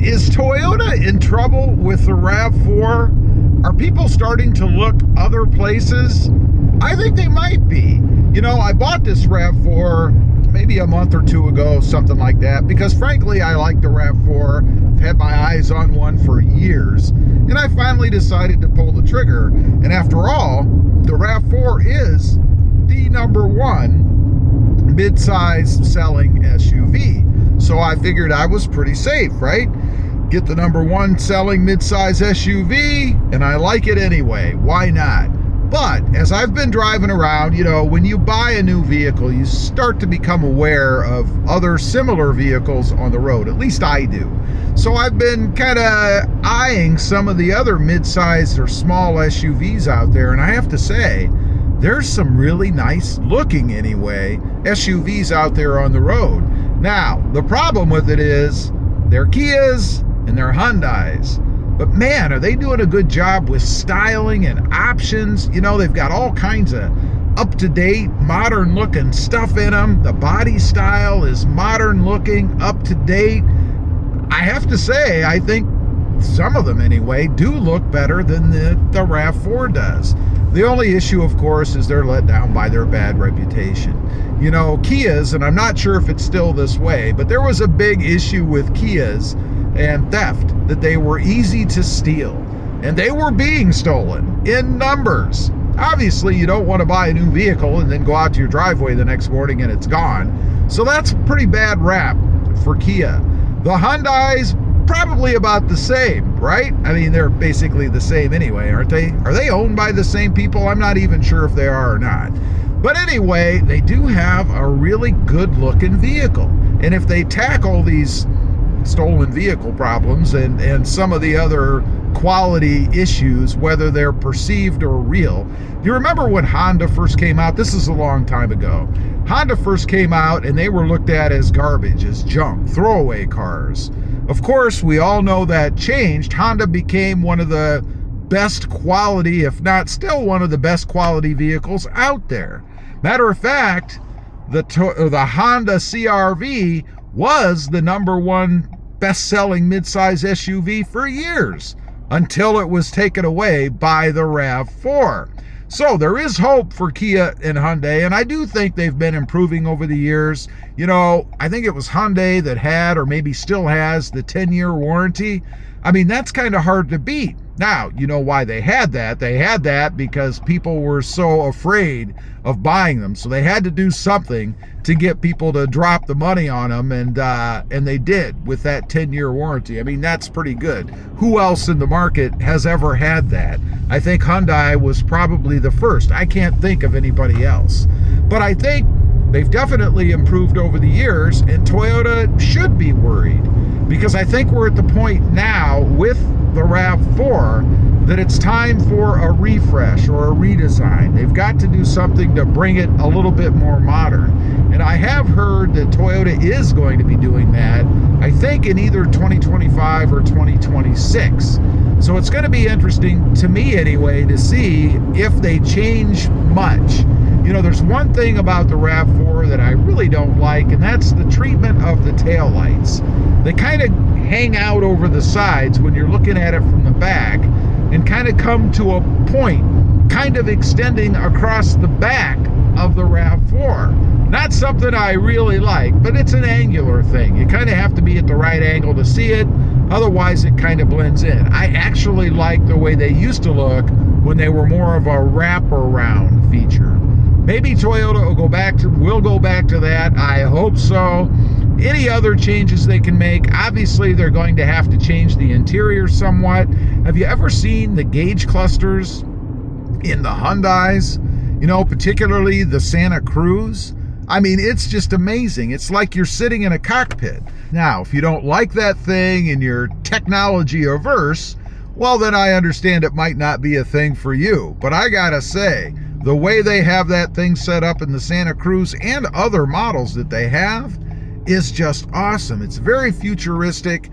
Is Toyota in trouble with the RAV4? Are people starting to look other places? I think they might be. You know, I bought this RAV4 maybe a month or two ago, something like that, because frankly, I like the RAV4. I've had my eyes on one for years, and I finally decided to pull the trigger. And after all, the RAV4 is the #1 mid-size selling SUV. So I figured I was pretty safe, right? Get the #1 selling mid-size SUV, and I like it anyway. Why not? But as I've been driving around, you know, when you buy a new vehicle, you start to become aware of other similar vehicles on the road. At least I do. So I've been kind of eyeing some of the other mid-size or small SUVs out there, and I have to say, there's some really nice looking, anyway, SUVs out there on the road. Now, the problem with it is they're Kias and they're Hyundais. But man, are they doing a good job with styling and options. You know, they've got all kinds of up-to-date, modern-looking stuff in them. The body style is modern-looking, up-to-date. I have to say, I think some of them, anyway, do look better than the RAV4 does. The only issue, of course, is they're let down by their bad reputation. You know, Kias, and I'm not sure if it's still this way, but there was a big issue with Kias and theft, that they were easy to steal. And they were being stolen in numbers. Obviously, you don't want to buy a new vehicle and then go out to your driveway the next morning and it's gone. So that's a pretty bad rap for Kia. The Hyundais, probably about the same, right? I mean, they're basically the same anyway, aren't they? Are they owned by the same people? I'm not even sure if they are or not. But anyway, they do have a really good looking vehicle. And if they tackle these stolen vehicle problems and some of the other quality issues, whether they're perceived or real. Do you remember when Honda first came out? This is a long time ago. Honda first came out and they were looked at as garbage, as junk, throwaway cars. Of course, we all know that changed. Honda became one of the best quality, if not still one of the best quality vehicles out there. Matter of fact, the Honda CR-V was the #1 best-selling midsize SUV for years, until it was taken away by the RAV4. So there is hope for Kia and Hyundai, and I do think they've been improving over the years. You know, I think it was Hyundai that had, or maybe still has, the 10-year warranty. I mean, that's kind of hard to beat. Now, you know why they had that? They had that because people were so afraid of buying them. So they had to do something to get people to drop the money on them, and they did with that 10-year warranty. I mean, that's pretty good. Who else in the market has ever had that? I think Hyundai was probably the first. I can't think of anybody else. But I think they've definitely improved over the years, and Toyota should be worried, because I think we're at the point now with the RAV4 that it's time for a refresh or a redesign. They've got to do something to bring it a little bit more modern. And I have heard that Toyota is going to be doing that, I think in either 2025 or 2026. So it's going to be interesting, to me anyway, to see if they change much. You know, there's one thing about the RAV4 that I really don't like, and that's the treatment of the taillights. They kind of hang out over the sides when you're looking at it from the back, and kind of come to a point, kind of extending across the back of the RAV4. Not something I really like, but it's an angular thing. You kind of have to be at the right angle to see it, otherwise it kind of blends in. I actually like the way they used to look when they were more of a wraparound feature. Maybe Toyota will go back to that. I hope so. Any other changes they can make, obviously they're going to have to change the interior somewhat. Have you ever seen the gauge clusters in the Hyundais? You know, particularly the Santa Cruz? I mean, it's just amazing. It's like you're sitting in a cockpit. Now, if you don't like that thing and you're technology averse, well, then I understand it might not be a thing for you. But I gotta say, the way they have that thing set up in the Santa Cruz and other models that they have is just awesome. It's very futuristic.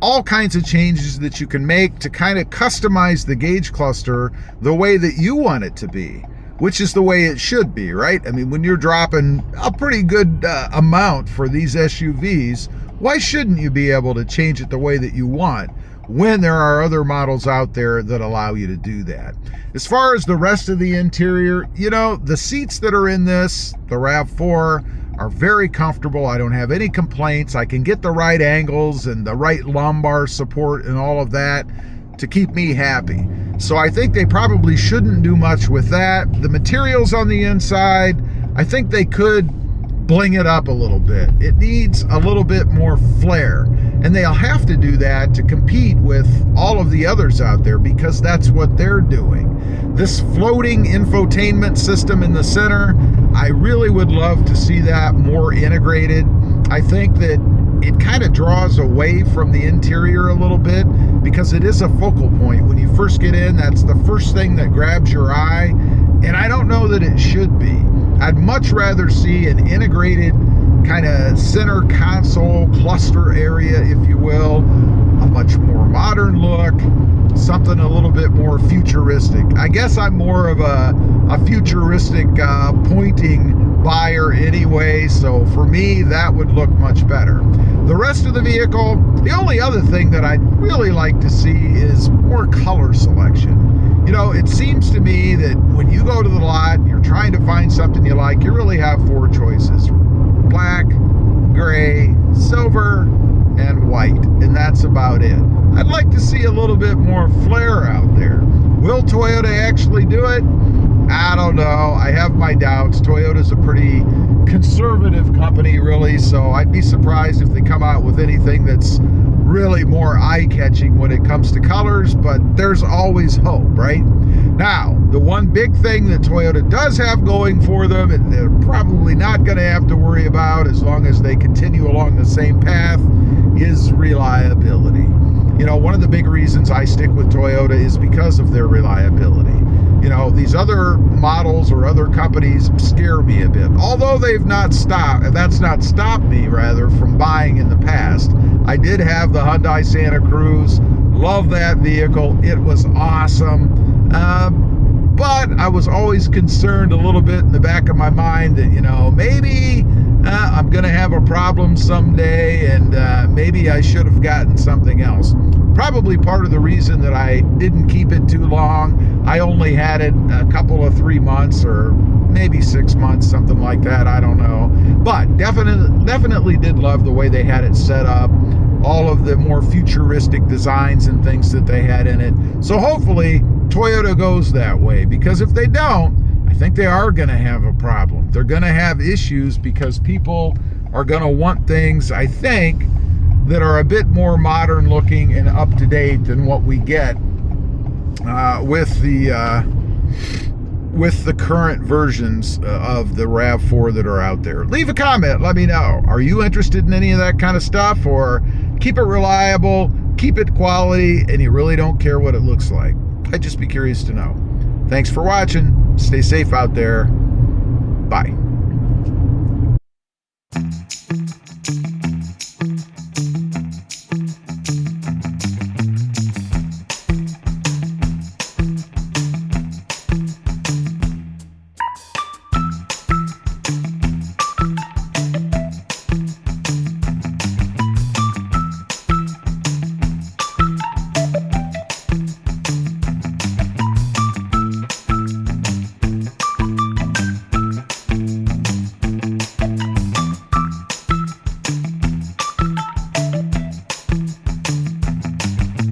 All kinds of changes that you can make to kind of customize the gauge cluster the way that you want it to be, which is the way it should be, right? I mean, when you're dropping a pretty good amount for these SUVs, Why shouldn't you be able to change it the way that you want when there are other models out there that allow you to do that? As far as the rest of the interior, you know, the seats that are in this, the RAV4, are very comfortable. I don't have any complaints. I can get the right angles and the right lumbar support and all of that to keep me happy. So I think they probably shouldn't do much with that. The materials on the inside, I think they could bling it up a little bit. It needs a little bit more flair, and they'll have to do that to compete with all of the others out there, because that's what they're doing. This floating infotainment system in the center, I really would love to see that more integrated. I think that it kind of draws away from the interior a little bit, because it is a focal point. When you first get in, that's the first thing that grabs your eye, and I don't know that it should be. I'd much rather see an integrated kind of center console cluster area, if you will, a much more modern look, something a little bit more futuristic. I guess I'm more of a futuristic pointing buyer anyway, so for me that would look much better. The rest of the vehicle, the only other thing that I'd really like to see is more color selection. You know, it seems to me that when you go to the lot and you're trying to find something you like, you really have four choices: black, gray, silver, and white, and that's about it. I'd like to see a little bit more flair out there. Will Toyota actually do it? I don't know. I have my doubts. Toyota's a pretty conservative company, really, so I'd be surprised if they come out with anything that's really more eye-catching when it comes to colors, but there's always hope, right? Now, the one big thing that Toyota does have going for them, and they're probably not going to have to worry about as long as they continue along the same path, is reliability. You know, one of the big reasons I stick with Toyota is because of their reliability. You know, these other models or other companies scare me a bit. Although they've not stopped, that's not stopped me, rather, from buying in the past. I did have the Hyundai Santa Cruz. Love that vehicle. It was awesome. But I was always concerned a little bit in the back of my mind that, you know, maybe I'm going to have a problem someday, and maybe I should have gotten something else. Probably part of the reason that I didn't keep it too long. I only had it a couple of 3 months or maybe 6 months, something like that. I don't know. But definitely did love the way they had it set up, all of the more futuristic designs and things that they had in it. So hopefully Toyota goes that way, because if they don't, I think they are going to have a problem. They're going to have issues because people are going to want things, I think, that are a bit more modern looking and up to date than what we get with the current versions of the RAV4 that are out there. Leave a comment, let me know. Are you interested in any of that kind of stuff, or keep it reliable, keep it quality, and you really don't care what it looks like? I'd just be curious to know. Thanks for watching. Stay safe out there. Bye.